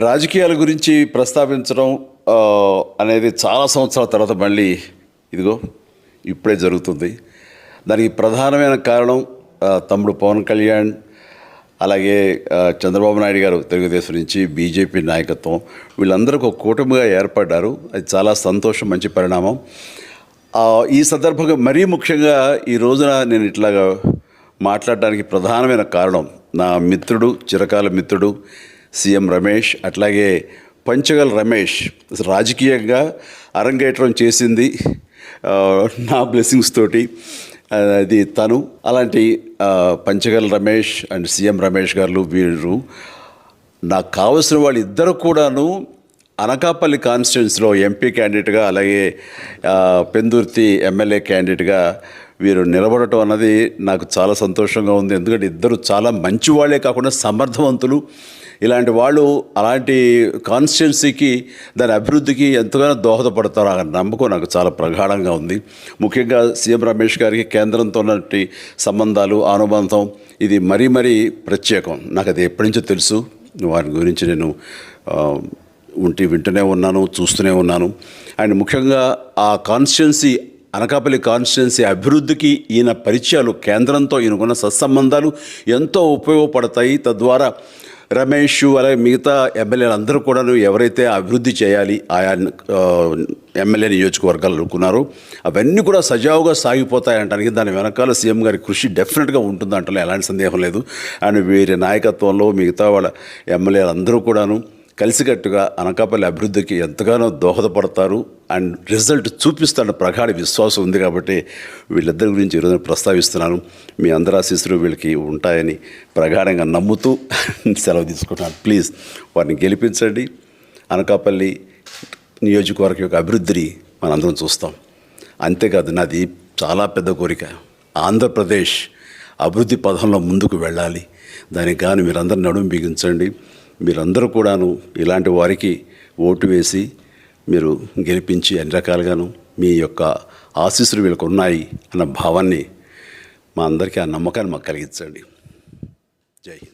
రాజకీయాల గురించి ప్రస్తావించడం అనేది చాలా సంవత్సరాల తర్వాత మళ్ళీ ఇదిగో ఇప్పుడే జరుగుతుంది. దానికి ప్రధానమైన కారణం తమ్ముడు పవన్ కళ్యాణ్, అలాగే చంద్రబాబు నాయుడు గారు తెలుగుదేశం నుంచి, బీజేపీ నాయకత్వం వీళ్ళందరూ ఒక కూటమిగా ఏర్పడ్డారు. అది చాలా సంతోషం, మంచి పరిణామం. ఈ సందర్భంగా మరీ ముఖ్యంగా ఈ రోజున నేను ఇట్లాగా మాట్లాడడానికి ప్రధానమైన కారణం నా మిత్రుడు, చిరకాల మిత్రుడు సీఎం రమేష్, అట్లాగే పంచగల్ రమేష్ రాజకీయంగా అరంగేట్రం చేసింది నా బ్లెస్సింగ్స్ తోటి. అది తను. అలాంటి పంచగల్ రమేష్ అండ్ సీఎం రమేష్ గారు వీరు నాకు కావలసిన వాళ్ళు ఇద్దరు కూడాను అనకాపల్లి కాన్స్టిట్యున్సీలో ఎంపీ క్యాండిడేట్గా, అలాగే పెందుర్తి ఎమ్మెల్యే క్యాండిడేట్గా వీరు నిలబడటం అన్నది నాకు చాలా సంతోషంగా ఉంది. ఎందుకంటే ఇద్దరు చాలా మంచి వాళ్ళే కాకుండా సమర్థవంతులు. ఇలాంటి వాళ్ళు అలాంటి కాన్స్టిట్యున్సీకి, దాని అభివృద్ధికి ఎంతగానో దోహదపడతారు అనే నమ్మకం నాకు చాలా ప్రగాఢంగా ఉంది. ముఖ్యంగా సీఎం రమేష్ గారికి కేంద్రంతో ఉన్నటువంటి సంబంధాలు, అనుబంధం ఇది మరీ మరీ ప్రత్యేకం. నాకు అది ఎప్పటి నుంచో తెలుసు. వారి గురించి నేను వింటూనే ఉన్నాను, చూస్తూనే ఉన్నాను. అండ్ ముఖ్యంగా ఆ కాన్స్టిట్యున్సీ, అనకాపల్లి కాన్స్టిట్యున్సీ అభివృద్ధికి ఈయన పరిచయాలు, కేంద్రంతో ఈయనకున్న సత్సంబంధాలు ఎంతో ఉపయోగపడతాయి. తద్వారా రమేష్ అలాగే మిగతా ఎమ్మెల్యేలు అందరూ కూడా ఎవరైతే అభివృద్ధి చేయాలి ఆయా ఎమ్మెల్యే నియోజకవర్గాలు అనుకున్నారో అవన్నీ కూడా సజావుగా సాగిపోతాయంటానికి దాని వెనకాల సీఎం గారి కృషి డెఫినెట్గా ఉంటుందంటే ఎలాంటి సందేహం లేదు. అండ్ వీరి నాయకత్వంలో మిగతా వాళ్ళ ఎమ్మెల్యేలు అందరూ కూడాను కలిసికట్టుగా అనకాపల్లి అభివృద్ధికి ఎంతగానో దోహదపడతారు అండ్ రిజల్ట్ చూపిస్తారన్న ప్రగాఢ విశ్వాసం ఉంది. కాబట్టి వీళ్ళిద్దరి గురించి ఈరోజు ప్రస్తావిస్తున్నాను. మీ అందరి ఆశీస్సులు వీళ్ళకి ఉంటాయని ప్రగాఢంగా నమ్ముతూ సెలవు తీసుకుంటాను. ప్లీజ్ వారిని గెలిపించండి. అనకాపల్లి నియోజకవర్గం యొక్క అభివృద్ధిని మనందరం చూస్తాం. అంతేకాదు, నాది చాలా పెద్ద కోరిక, ఆంధ్రప్రదేశ్ అభివృద్ధి పథంలో ముందుకు వెళ్ళాలి. దానికి కానీ మీరందరూ నడుము బిగించండి. మీరందరూ కూడాను ఇలాంటి వారికి ఓటు వేసి మీరు గెలిపించి అన్ని రకాలుగాను మీ యొక్క ఆశీస్సులు వీళ్ళకు ఉన్నాయి అన్న భావాన్ని మా అందరికీ, ఆ నమ్మకాన్ని మాకు కలిగించండి. జై హింద్.